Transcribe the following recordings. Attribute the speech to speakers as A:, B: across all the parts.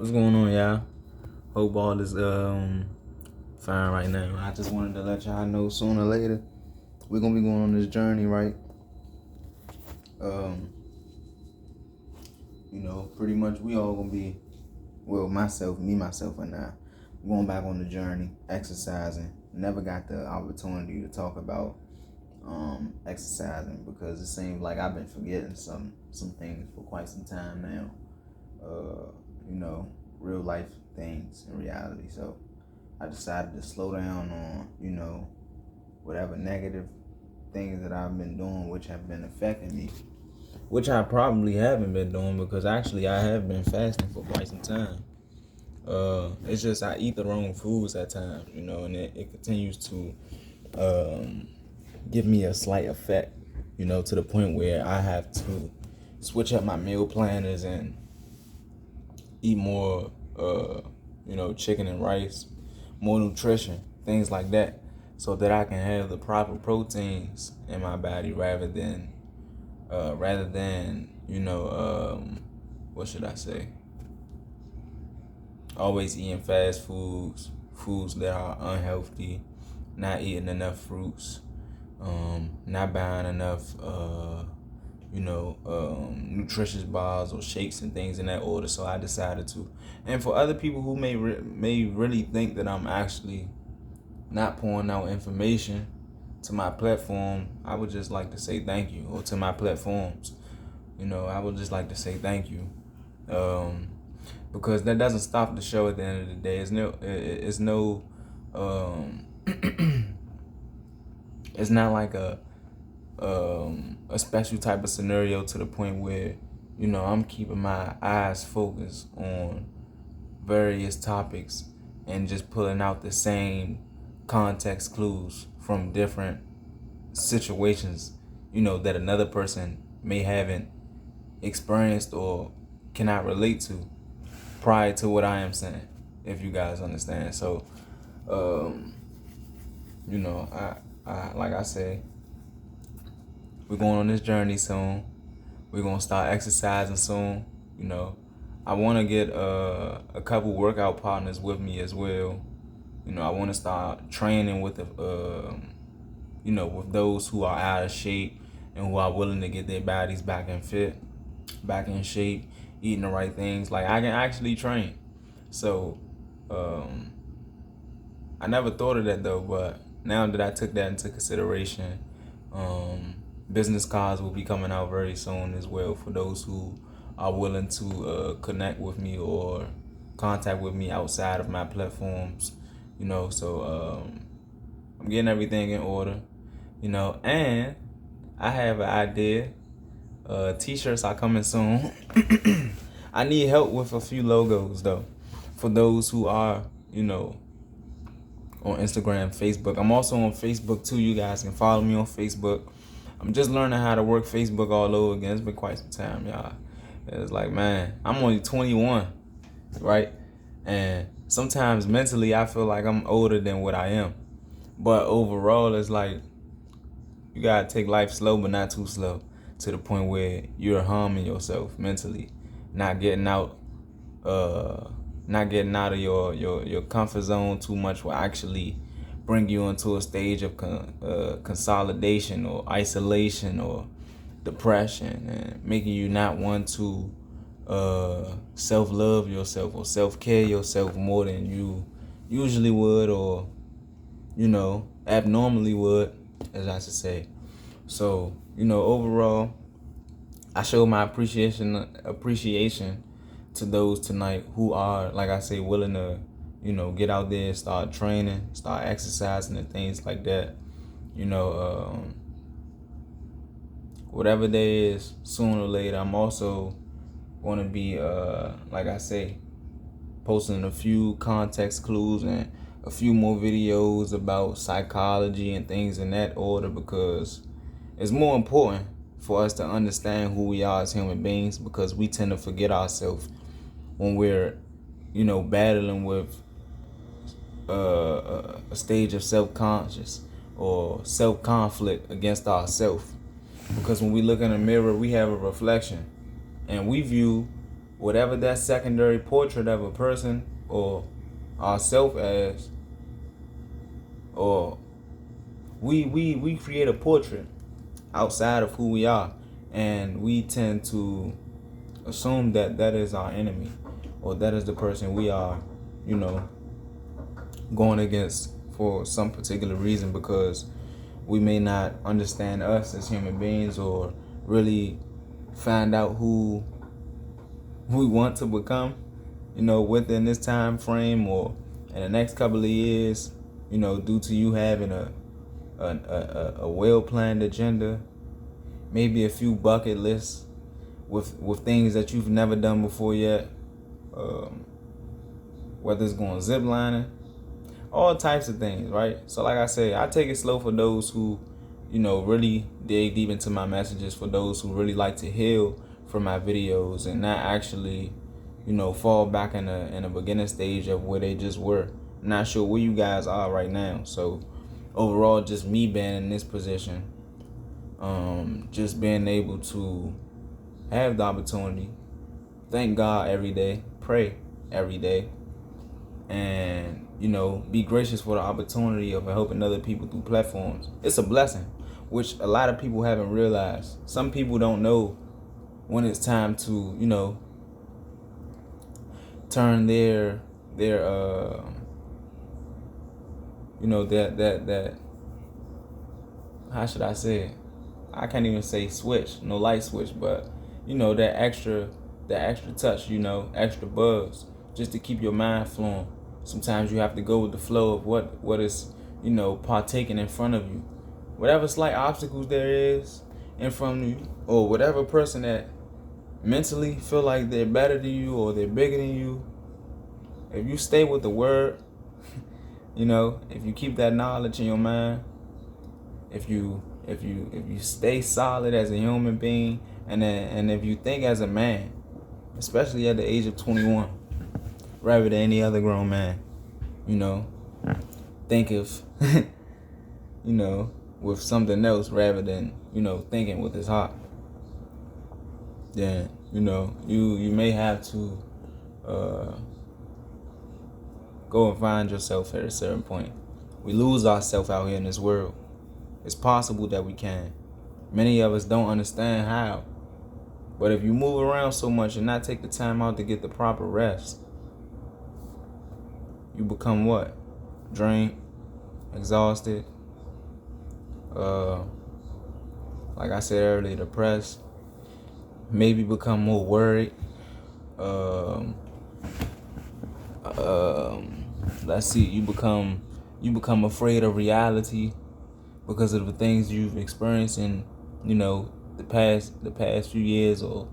A: What's going on, y'all? Hope all is fine right now. I just wanted to let y'all know sooner or later we're gonna be going on this journey, right? Um, pretty much we all gonna be, well, myself and I, going back on the journey, exercising. Never got the opportunity to talk about exercising because it seems like I've been forgetting some things for quite some time now. Real life things in reality. So I decided to slow down on, whatever negative things that I've been doing which have been affecting me. Which I probably haven't been doing because actually I have been fasting for quite some time. It's just I eat the wrong foods at times, and it continues to give me a slight effect, to the point where I have to switch up my meal planners and eat more, chicken and rice, more nutrition, things like that, so that I can have the proper proteins in my body rather than, what should I say? Always eating fast foods that are unhealthy, not eating enough fruits, not buying enough, nutritious bars or shakes and things in that order. So I decided to. And for other people who may really think that I'm actually not pouring out information to my platform, I would just like to say thank you, or to my platforms. I would just like to say thank you. Because that doesn't stop the show at the end of the day. It's not like a special type of scenario to the point where, I'm keeping my eyes focused on various topics and just pulling out the same context clues from different situations, that another person may haven't experienced or cannot relate to prior to what I am saying, if you guys understand. So, I like I say, we're going on this journey soon. We're gonna start exercising soon. I want to get a couple workout partners with me as well. I want to start training with with those who are out of shape and who are willing to get their bodies back in shape, eating the right things. Like, I can actually train. So, I never thought of that though, but now that I took that into consideration, business cards will be coming out very soon as well for those who are willing to connect with me or contact with me outside of my platforms. So I'm getting everything in order, and I have an idea. T-shirts are coming soon. I need help with a few logos though, for those who are, on Instagram, Facebook. I'm also on Facebook too. You guys can follow me on Facebook. I'm just learning how to work Facebook all over again. It's been quite some time, y'all. It's like, man, I'm only 21, right? And sometimes mentally I feel like I'm older than what I am. But overall, it's like, you gotta take life slow, but not too slow, to the point where you're harming yourself mentally, not getting out of your comfort zone too much will actually bring you into a stage of consolidation or isolation or depression, and making you not want to self-love yourself or self-care yourself more than you usually would, or abnormally would, as I should say. So, overall, I show my appreciation to those tonight who are, like I say, willing to, get out there, start training, start exercising and things like that. Whatever day is, sooner or later, I'm also going to be, like I say, posting a few context clues and a few more videos about psychology and things in that order, because it's more important for us to understand who we are as human beings, because we tend to forget ourselves when we're, battling with a stage of self-conscious or self-conflict against ourselves. Because when we look in the mirror, we have a reflection, and we view whatever that secondary portrait of a person or ourself as, or we create a portrait outside of who we are, and we tend to assume that that is our enemy, or that is the person we are, going against for some particular reason, because we may not understand us as human beings, or really find out who we want to become, within this time frame, or in the next couple of years, due to you having a well-planned agenda, maybe a few bucket lists with things that you've never done before yet, whether it's going ziplining, all types of things, right? So like I say, I take it slow for those who, really dig deep into my messages, for those who really like to heal from my videos and not actually, fall back in a beginning stage of where they just were. I'm not sure where you guys are right now. So overall, just me being in this position, just being able to have the opportunity, thank God every day, pray every day, and be gracious for the opportunity of helping other people through platforms. It's a blessing, which a lot of people haven't realized. Some people don't know when it's time to turn their that how should I say it? I can't even say switch, no light switch, but that extra touch, extra buzz, just to keep your mind flowing. Sometimes you have to go with the flow of what is, partaking in front of you. Whatever slight obstacles there is in front of you, or whatever person that mentally feel like they're better than you or they're bigger than you, if you stay with the word, if you keep that knowledge in your mind, if you stay solid as a human being, and if you think as a man, especially at the age of 21, rather than any other grown man, think of with something else rather than thinking with his heart, then you may have to go and find yourself at a certain point. We lose ourselves out here in this world. It's possible that we can. Many of us don't understand how. But if you move around so much and not take the time out to get the proper rest, you become what? Drained, exhausted, like I said earlier, depressed, maybe become more worried, let's see, you become afraid of reality because of the things you've experienced in the past few years, or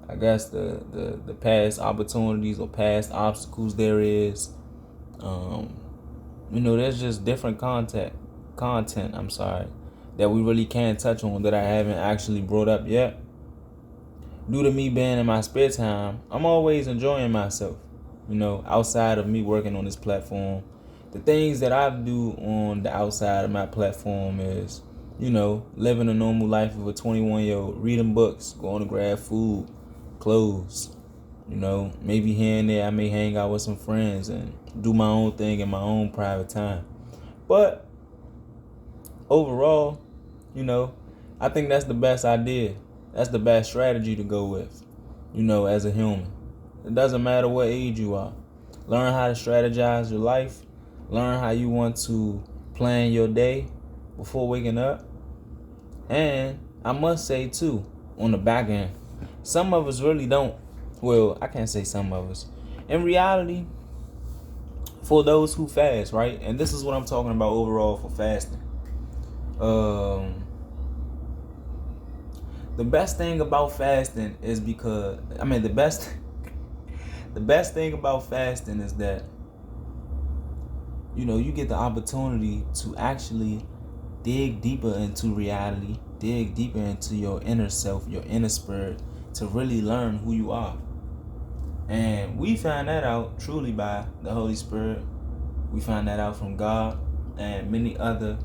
A: I guess the past opportunities or past obstacles there is. There's just different content that we really can't touch on, that I haven't actually brought up yet. Due to me being in my spare time, I'm always enjoying myself, outside of me working on this platform. The things that I do on the outside of my platform is, living a normal life of a 21-year-old, reading books, going to grab food, clothes, maybe here and there I may hang out with some friends and do my own thing in my own private time. But overall, I think that's the best idea. That's the best strategy to go with, as a human. It doesn't matter what age you are. Learn how to strategize your life. Learn how you want to plan your day before waking up. And I must say too, on the back end, some of us really don't. Well, I can't say some of us. In reality, for those who fast, right? And this is what I'm talking about overall for fasting. The best thing about fasting is because, the best thing about fasting is that, you get the opportunity to actually dig deeper into reality, dig deeper into your inner self, your inner spirit, to really learn who you are. And we find that out truly by the Holy Spirit. We find that out from God and many other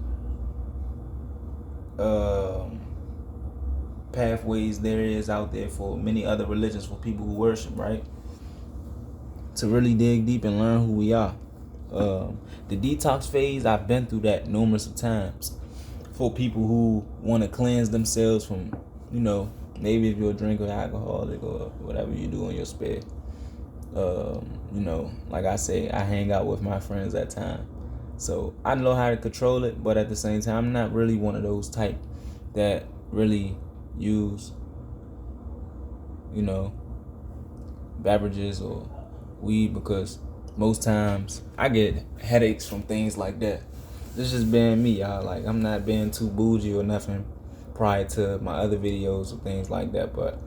A: pathways there is out there for many other religions, for people who worship, right? To really dig deep and learn who we are. The detox phase, I've been through that numerous of times. For people who want to cleanse themselves from, maybe if you're a drinker, alcoholic, or whatever you do in your spare. Like I say, I hang out with my friends at times. So I know how to control it, but at the same time, I'm not really one of those type that really use, beverages or weed, because most times I get headaches from things like that. This just being me, y'all. Like, I'm not being too bougie or nothing prior to my other videos or things like that, but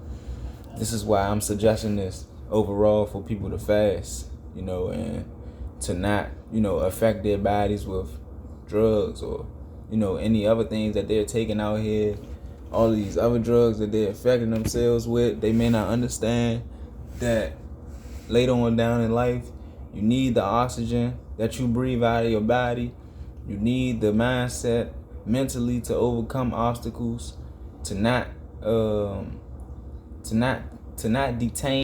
A: this is why I'm suggesting this overall for people to fast, and to not, affect their bodies with drugs or, any other things that they're taking out here. All these other drugs that they're affecting themselves with, they may not understand that later on down in life, you need the oxygen that you breathe out of your body. You need the mindset mentally to overcome obstacles, to not detain